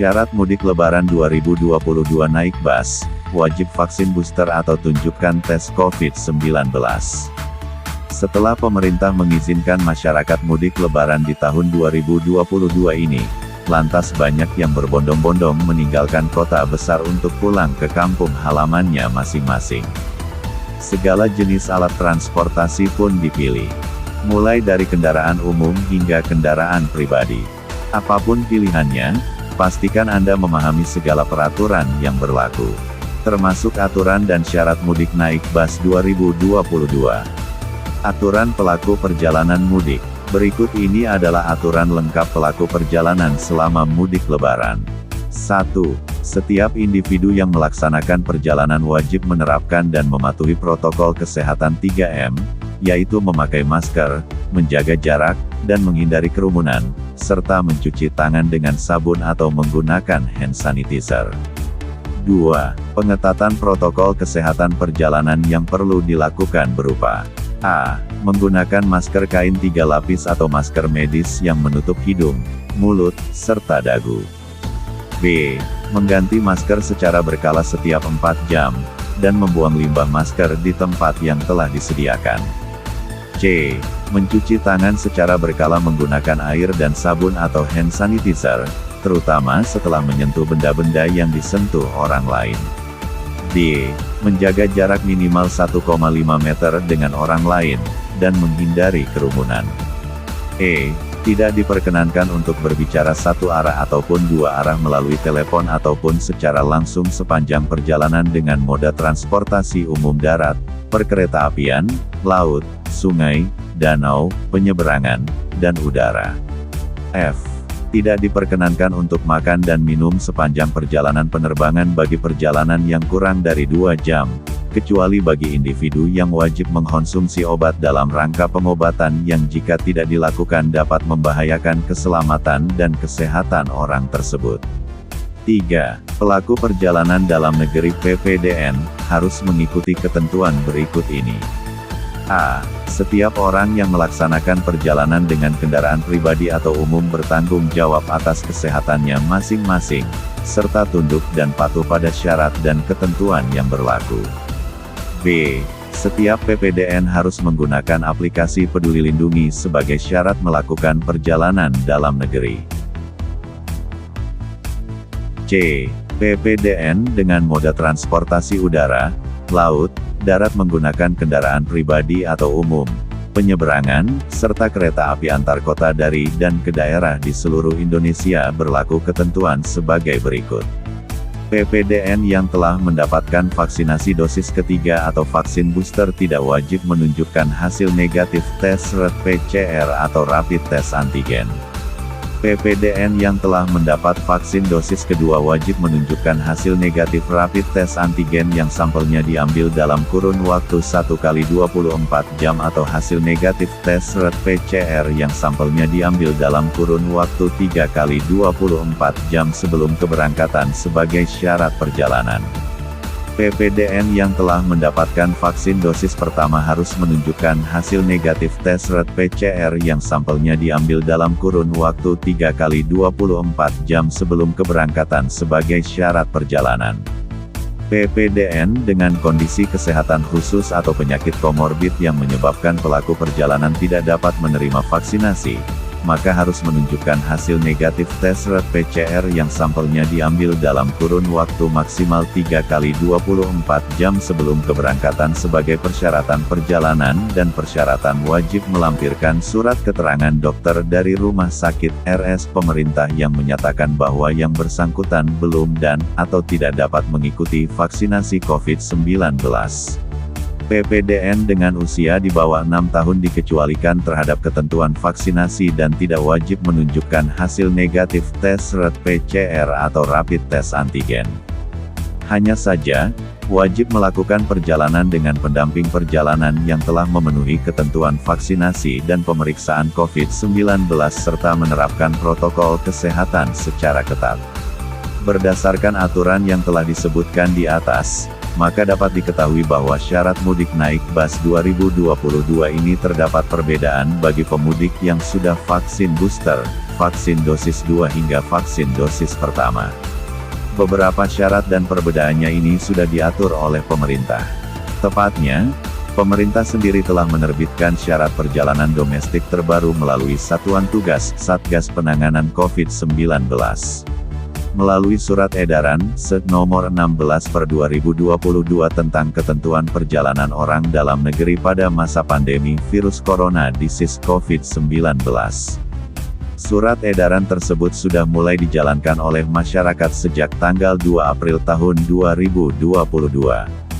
Syarat mudik Lebaran 2022 naik bus, wajib vaksin booster atau tunjukkan tes COVID-19. Setelah pemerintah mengizinkan masyarakat mudik Lebaran di tahun 2022 ini, lantas banyak yang berbondong-bondong meninggalkan kota besar untuk pulang ke kampung halamannya masing-masing. Segala jenis alat transportasi pun dipilih, mulai dari kendaraan umum hingga kendaraan pribadi. Apapun pilihannya, pastikan Anda memahami segala peraturan yang berlaku, termasuk aturan dan syarat mudik naik bus 2022. Aturan pelaku perjalanan mudik. Berikut ini adalah aturan lengkap pelaku perjalanan selama mudik Lebaran. 1. Setiap individu yang melaksanakan perjalanan wajib menerapkan dan mematuhi protokol kesehatan 3M, yaitu memakai masker, menjaga jarak, dan menghindari kerumunan, serta mencuci tangan dengan sabun atau menggunakan hand sanitizer. 2. Pengetatan protokol kesehatan perjalanan yang perlu dilakukan berupa A. Menggunakan masker kain 3 lapis atau masker medis yang menutup hidung, mulut, serta dagu. B. Mengganti masker secara berkala setiap 4 jam, dan membuang limbah masker di tempat yang telah disediakan. C. Mencuci tangan secara berkala menggunakan air dan sabun atau hand sanitizer, terutama setelah menyentuh benda-benda yang disentuh orang lain. D. Menjaga jarak minimal 1,5 meter dengan orang lain, dan menghindari kerumunan. E. Tidak diperkenankan untuk berbicara satu arah ataupun dua arah melalui telepon ataupun secara langsung sepanjang perjalanan dengan moda transportasi umum darat, perkeretaapian, laut, sungai, danau, penyeberangan, dan udara. F. Tidak diperkenankan untuk makan dan minum sepanjang perjalanan penerbangan bagi perjalanan yang kurang dari 2 jam, kecuali bagi individu yang wajib mengkonsumsi obat dalam rangka pengobatan yang jika tidak dilakukan dapat membahayakan keselamatan dan kesehatan orang tersebut. 3. Pelaku perjalanan dalam negeri PPDN, harus mengikuti ketentuan berikut ini. A. Setiap orang yang melaksanakan perjalanan dengan kendaraan pribadi atau umum bertanggung jawab atas kesehatannya masing-masing, serta tunduk dan patuh pada syarat dan ketentuan yang berlaku. B. Setiap PPDN harus menggunakan aplikasi Peduli Lindungi sebagai syarat melakukan perjalanan dalam negeri. C. PPDN dengan moda transportasi udara, laut, darat menggunakan kendaraan pribadi atau umum, penyeberangan, serta kereta api antar kota dari dan ke daerah di seluruh Indonesia berlaku ketentuan sebagai berikut. PPDN yang telah mendapatkan vaksinasi dosis ketiga atau vaksin booster tidak wajib menunjukkan hasil negatif tes PCR atau rapid test antigen. PPDN yang telah mendapat vaksin dosis kedua wajib menunjukkan hasil negatif rapid test antigen yang sampelnya diambil dalam kurun waktu 1x24 jam atau hasil negatif tes PCR yang sampelnya diambil dalam kurun waktu 3x24 jam sebelum keberangkatan sebagai syarat perjalanan. PPDN yang telah mendapatkan vaksin dosis pertama harus menunjukkan hasil negatif tes PCR yang sampelnya diambil dalam kurun waktu 3x24 jam sebelum keberangkatan sebagai syarat perjalanan. PPDN dengan kondisi kesehatan khusus atau penyakit komorbid yang menyebabkan pelaku perjalanan tidak dapat menerima vaksinasi, maka harus menunjukkan hasil negatif tes PCR yang sampelnya diambil dalam kurun waktu maksimal 3x24 jam sebelum keberangkatan sebagai persyaratan perjalanan dan persyaratan wajib melampirkan surat keterangan dokter dari rumah sakit RS pemerintah yang menyatakan bahwa yang bersangkutan belum atau tidak dapat mengikuti vaksinasi COVID-19. PPDN dengan usia di bawah 6 tahun dikecualikan terhadap ketentuan vaksinasi dan tidak wajib menunjukkan hasil negatif tes PCR atau rapid test antigen. Hanya saja, wajib melakukan perjalanan dengan pendamping perjalanan yang telah memenuhi ketentuan vaksinasi dan pemeriksaan COVID-19 serta menerapkan protokol kesehatan secara ketat. Berdasarkan aturan yang telah disebutkan di atas, maka dapat diketahui bahwa syarat mudik naik bus 2022 ini terdapat perbedaan bagi pemudik yang sudah vaksin booster, vaksin dosis 2 hingga vaksin dosis pertama. Beberapa syarat dan perbedaannya ini sudah diatur oleh pemerintah. Tepatnya, pemerintah sendiri telah menerbitkan syarat perjalanan domestik terbaru melalui Satuan Tugas Satgas Penanganan COVID-19. Melalui Surat Edaran Nomor 16/2022 tentang ketentuan perjalanan orang dalam negeri pada masa pandemi virus corona disease COVID-19. Surat edaran tersebut sudah mulai dijalankan oleh masyarakat sejak tanggal 2 April tahun 2022.